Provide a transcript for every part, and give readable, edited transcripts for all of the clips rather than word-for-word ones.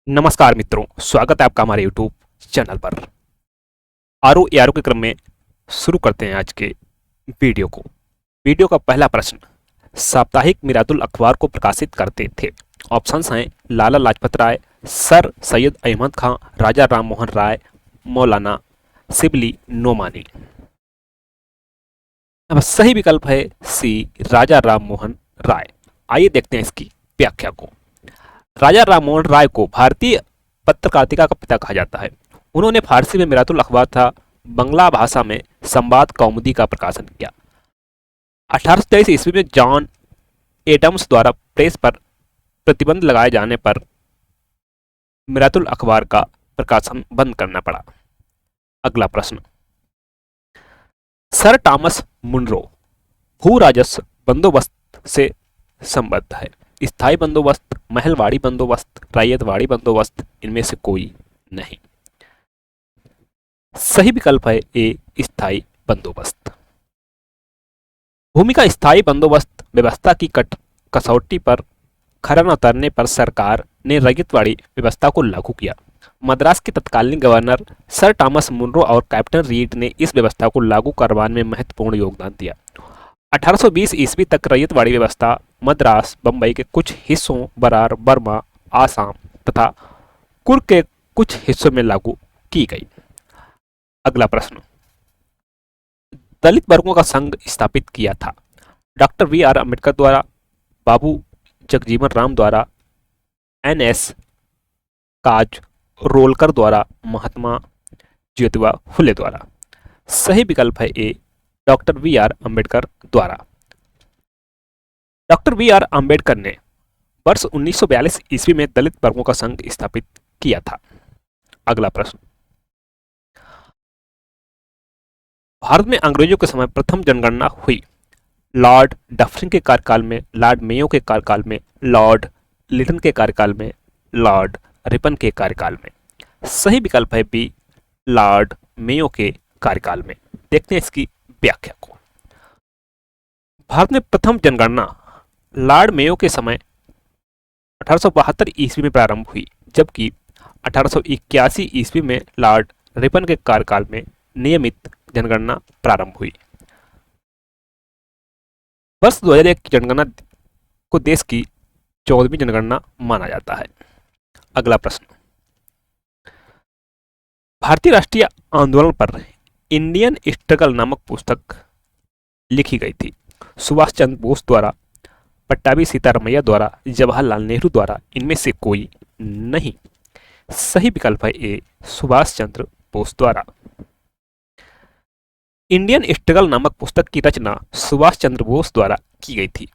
नमस्कार मित्रों, स्वागत है आपका हमारे YouTube चैनल पर। आरओ एआरओ के क्रम में शुरू करते हैं आज के वीडियो को। वीडियो का पहला प्रश्न, साप्ताहिक मिरातुल अखबार को प्रकाशित करते थे। ऑप्शंस हैं लाला लाजपत राय, सर सैयद अहमद खां, राजा राम मोहन राय, मौलाना शिबली नोमानी। अब सही विकल्प है सी, राजा राम मोहन राय। आइए देखते हैं इसकी व्याख्या को। राजा राममोहन राय को भारतीय पत्रकारिता का पिता कहा जाता है। उन्होंने फारसी में मिरातुल अखबार तथा बंगला भाषा में संवाद कौमुदी का प्रकाशन किया। 1823 ईस्वी में जॉन एडम्स द्वारा प्रेस पर प्रतिबंध लगाए जाने पर मिरातुल अखबार का प्रकाशन बंद करना पड़ा। अगला प्रश्न, सर टॉमस मुनरो भू राजस्व बंदोबस्त से संबद्ध है। स्थायी बंदोबस्त, महलवाड़ी बंदोबस्त, रैयतवाड़ी बंदोबस्त, इनमें से कोई नहीं। सही विकल्प है ए, स्थायी बंदोबस्त। भूमि का स्थायी बंदोबस्त व्यवस्था की कसौटी पर खरा न उतरने पर सरकार ने रैयतवाड़ी व्यवस्था को लागू किया। मद्रास के तत्कालीन गवर्नर सर टॉमस मुनरो और कैप्टन रीड ने इस व्यवस्था को लागू करवाने में महत्वपूर्ण योगदान दिया। 1820 ईस्वी तक रैयतवाड़ी व्यवस्था मद्रास, बंबई के कुछ हिस्सों, बरार, बर्मा, आसाम तथा कुर्ग के कुछ हिस्सों में लागू की गई। अगला प्रश्न, दलित वर्गों का संघ स्थापित किया था। डॉक्टर वी आर अम्बेडकर द्वारा, बाबू जगजीवन राम द्वारा, एन.एस. काज रोलकर द्वारा, महात्मा ज्योतिबा फुले द्वारा। सही विकल्प है ए, डॉक्टर वी आर अम्बेडकर द्वारा। डॉक्टर वी आर अम्बेडकर ने वर्ष 1942 ईस्वी में दलित वर्गों का संघ स्थापित किया था। अगला प्रश्न, भारत में अंग्रेजों के समय प्रथम जनगणना हुई। लॉर्ड डफरिन के कार्यकाल में, लॉर्ड मेयो के कार्यकाल में, लॉर्ड लिटन के कार्यकाल में, लॉर्ड रिपन के कार्यकाल में। सही विकल्प है बी, लॉर्ड मेयो के कार्यकाल में। देखते हैं इसकी व्याख्या को। भारत में प्रथम जनगणना लॉर्ड मेयो के समय 1872 ईस्वी में प्रारंभ हुई, जबकि 1881 ईस्वी में लॉर्ड रिपन के कार्यकाल में नियमित जनगणना प्रारंभ हुई। वर्ष 2001 की जनगणना को देश की 14वीं जनगणना माना जाता है। अगला प्रश्न, भारतीय राष्ट्रीय आंदोलन पर इंडियन स्ट्रगल नामक पुस्तक लिखी गई थी। सुभाष चंद्र बोस द्वारा, पट्टाभी सीतारामैया द्वारा, जवाहरलाल नेहरू द्वारा, इनमें से कोई नहीं। सही विकल्प है ए, सुभाष चंद्र बोस द्वारा। इंडियन स्ट्रगल नामक पुस्तक की रचना सुभाष चंद्र बोस द्वारा की गई थी।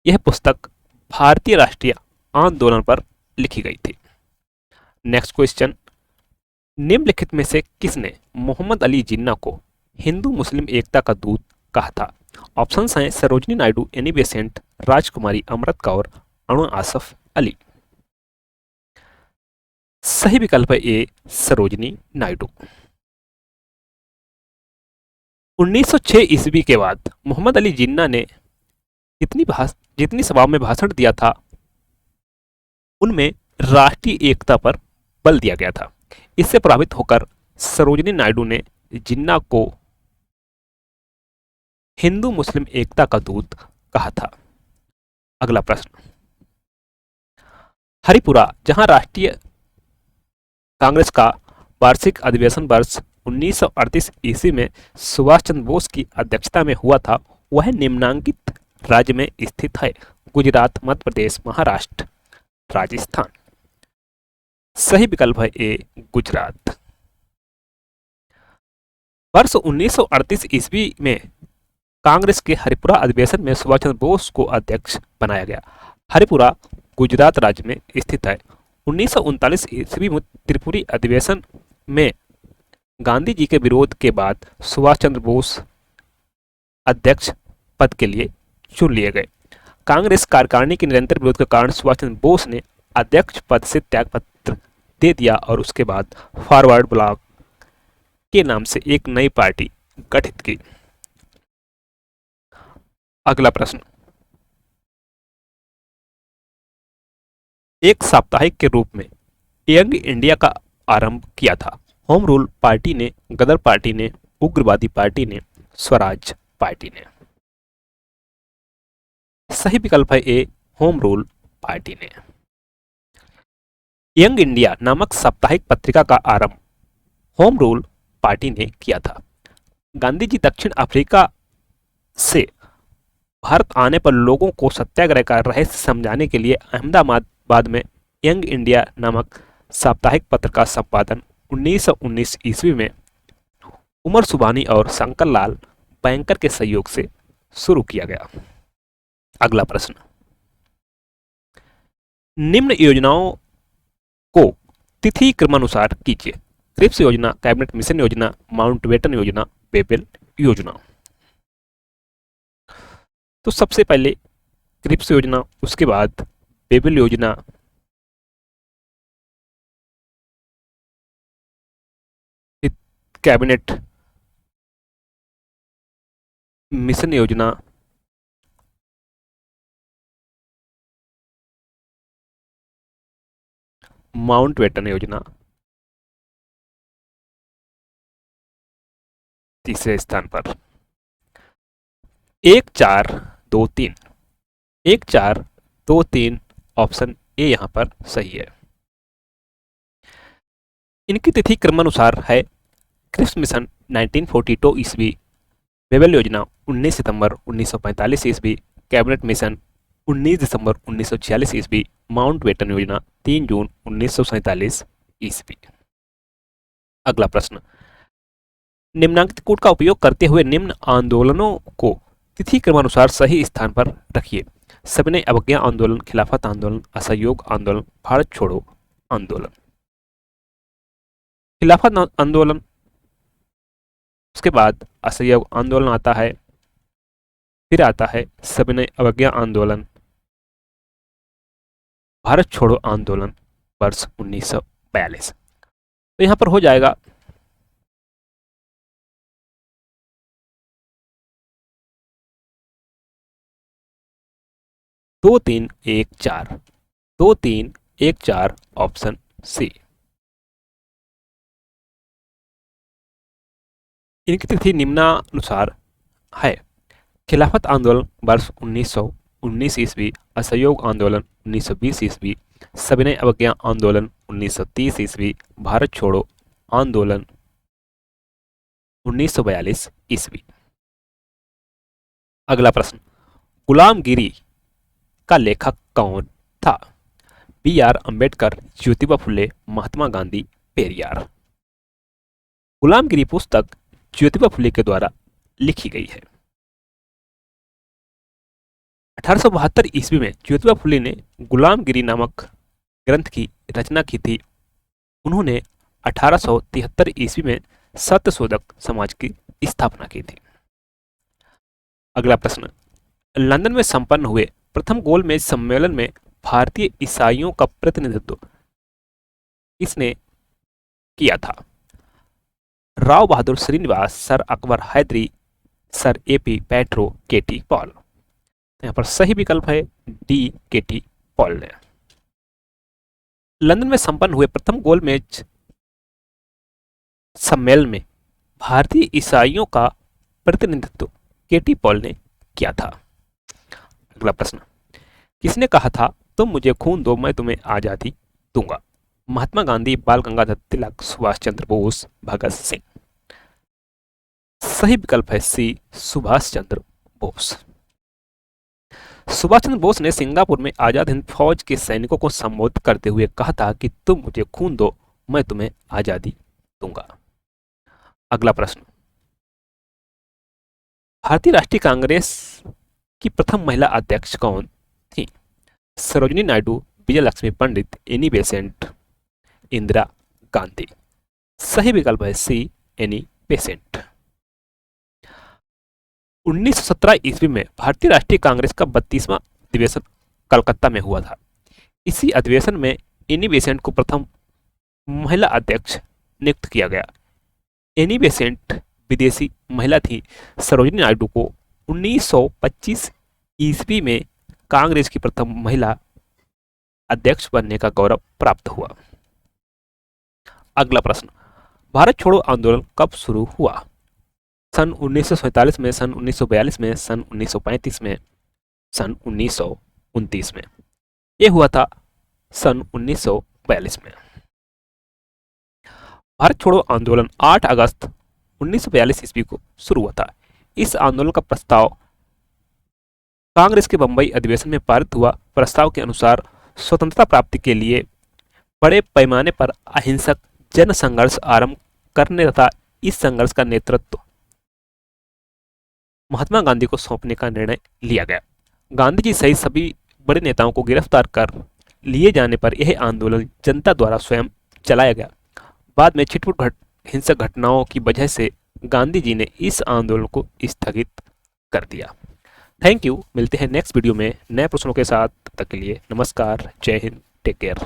यह पुस्तक भारतीय राष्ट्रीय आंदोलन पर लिखी गई थी। नेक्स्ट क्वेश्चन, निम्नलिखित में से किसने मोहम्मद अली जिन्ना को हिंदू मुस्लिम एकता का दूत कहा था? ऑप्शंस हैं सरोजनी नायडू, एनी बेसेंट, राजकुमारी, अमृत कौर, अनु आसफ अली। सही विकल्प है ए, सरोजनी नायडू। 1906 ईस्वी के बाद मोहम्मद अली जिन्ना ने जितनी सभाओं में भाषण दिया था, उनमें राष्ट्रीय एकता पर बल दिया गया था। इससे प्रभावित होकर सरोजनी नायडू ने जिन्ना को हिंदू मुस्लिम एकता का दूत कहा था। अगला प्रश्न, हरिपुरा, जहां राष्ट्रीय कांग्रेस का वार्षिक अधिवेशन वर्ष 1938 ईस्वी में सुभाष चंद्र बोस की अध्यक्षता में हुआ था, वह निम्नांकित राज्य में स्थित है? गुजरात, मध्य प्रदेश, महाराष्ट्र, राजस्थान। सही विकल्प है ए, गुजरात। वर्ष 1938 ईस्वी में कांग्रेस के हरिपुरा अधिवेशन में सुभाष चंद्र बोस को अध्यक्ष बनाया गया। हरिपुरा गुजरात राज्य में स्थित है। 1939 ईस्वी में त्रिपुरी अधिवेशन में गांधी जी के विरोध के बाद सुभाष चंद्र बोस अध्यक्ष पद के लिए चुन लिए गए। कांग्रेस कार्यकारिणी के निरंतर विरोध के कारण सुभाष चंद्र बोस ने अध्यक्ष पद से त्यागपत्र दे दिया और उसके बाद फॉरवर्ड ब्लॉक के नाम से एक नई पार्टी गठित की। अगला प्रश्न, एक साप्ताहिक के रूप में यंग इंडिया का आरंभ किया था? होम रूल पार्टी ने, गदर पार्टी ने, उग्रवादी पार्टी ने, स्वराज पार्टी ने। सही विकल्प है ए, होम रूल पार्टी ने। यंग इंडिया नामक साप्ताहिक पत्रिका का आरंभ होम रूल पार्टी ने किया था। गांधी जी दक्षिण अफ्रीका से भारत आने पर लोगों को सत्याग्रह का रहस्य समझाने के लिए अहमदाबाद में यंग इंडिया नामक साप्ताहिक पत्र का संपादन 1919 ईस्वी में उमर सुबानी और शंकर लाल बैंकर के सहयोग से शुरू किया गया। अगला प्रश्न, निम्न योजनाओं को तिथि क्रमानुसार कीजिए। क्रिप्स योजना, कैबिनेट मिशन योजना, माउंटबेटन योजना, बेबल योजना। तो सबसे पहले क्रिप्स योजना, उसके बाद बेबल योजना, कैबिनेट मिशन योजना, माउंटबेटन योजना तीसरे स्थान पर। 1 4 2 3, 1 4 2 3 ऑप्शन ए यहां पर सही है। इनकी तिथि क्रमानुसार है क्रिप्स मिशन 1942 ईस्वी, बेबल योजना 19 सितंबर 1945 ईस्वी, कैबिनेट मिशन 19 दिसंबर 1946 ईस्वी, माउंटबेटन योजना 3 जून 1947 ईस्वी। अगला प्रश्न, निम्नांकित कोड का उपयोग करते हुए निम्न आंदोलनों को तिथि क्रमानुसार सही स्थान पर रखिए। सविनय अवज्ञा आंदोलन, खिलाफत आंदोलन, असहयोग आंदोलन, भारत छोड़ो आंदोलन। खिलाफत आंदोलन, उसके बाद असहयोग आंदोलन आता है, फिर आता है सविनय अवज्ञा आंदोलन, भारत छोड़ो आंदोलन वर्ष 1942। तो यहां पर हो जाएगा 2 3 1 4, 2 3 1 4 ऑप्शन सी। इनकी तिथि निम्नानुसार है। खिलाफत आंदोलन वर्ष 1919 ईस्वी, असहयोग आंदोलन 1920 ईस्वी, सविनय अवज्ञा आंदोलन 1930 ईस्वी, भारत छोड़ो आंदोलन 1942 ईस्वी। अगला प्रश्न, गुलामगिरी का लेखक कौन था? B are Ambedkar, Jyotiba Phule, Mahatma Gandhi, Periyar. गुलामगिरी पुस्तक ज्योतिबा फुले के द्वारा लिखी गई है। 1872 ईस्वी में ज्योतिबा फुले ने गुलामगिरी नामक ग्रंथ की रचना की थी। उन्होंने 1873 ईस्वी में सत्यशोधक समाज की स्थापना की थी। अगला प्रश्न, लंदन में संपन्न हुए प्रथम गोलमेज सम्मेलन में भारतीय ईसाइयों का प्रतिनिधित्व किसने किया था? Rao Bahadur Srinivasan, sir Akbar Hydari, sir A P Patro, K T Paul. यहाँ पर सही विकल्प है डी, केटी पॉल ने। लंदन में संपन्न हुए प्रथम गोलमेज सम्मेलन में भारतीय ईसाइयों का प्रतिनिधित्व केटी पॉल ने किया था। अगला प्रश्न, किसने कहा था तुम मुझे खून दो मैं तुम्हें आजादी दूंगा? महात्मा गांधी, बाल गंगाधर तिलक, सुभाष चंद्र बोस, भगत सिंह। सही विकल्प है सी, सुभाष चंद्र बोस। सुभाष चंद्र बोस ने सिंगापुर में आजाद हिंद फौज के सैनिकों को संबोधित करते हुए कहा था कि तुम मुझे खून दो मैं तुम्हें आजादी दूंगा। अगला प्रश्न, भारतीय राष्ट्रीय कांग्रेस की प्रथम महिला अध्यक्ष कौन थी? सरोजिनी नायडू, विजय लक्ष्मी पंडित, एनी बेसेंट, इंदिरा गांधी। सही विकल्प है सी, एनी बेसेंट। 1917 ईस्वी में भारतीय राष्ट्रीय कांग्रेस का 32वां अधिवेशन कलकत्ता में हुआ था। इसी अधिवेशन में एनी बेसेंट को प्रथम महिला अध्यक्ष नियुक्त किया गया। एनी बेसेंट विदेशी महिला थी। सरोजिनी नायडू को 1925 ईस्वी में कांग्रेस की प्रथम महिला अध्यक्ष बनने का गौरव प्राप्त हुआ। अगला प्रश्न, भारत छोड़ो आंदोलन कब शुरू हुआ? सन 1947 में, सन 1942 में, सन 1935 में, सन 1929 में? यह हुआ था सन 1942 में। भारत छोड़ो आंदोलन 8 अगस्त 1942 ईस्वी को शुरू हुआ था। इस आंदोलन का प्रस्ताव कांग्रेस के बंबई अधिवेशन में पारित हुआ। प्रस्ताव के अनुसार स्वतंत्रता प्राप्ति के लिए बड़े पैमाने पर अहिंसक जन संघर्ष आरंभ करने तथा इस संघर्ष का नेतृत्व महात्मा गांधी को सौंपने का निर्णय लिया गया। गांधी जी सहित सभी बड़े नेताओं को गिरफ्तार कर लिए जाने पर यह आंदोलन जनता द्वारा स्वयं चलाया गया। बाद में छिटपुट हिंसक घटनाओं की वजह से गांधी जी ने इस आंदोलन को स्थगित कर दिया। Thank you. मिलते हैं नेक्स्ट वीडियो में नए प्रश्नों के साथ। तब तक के लिए नमस्कार, जय हिंद, टेक केयर।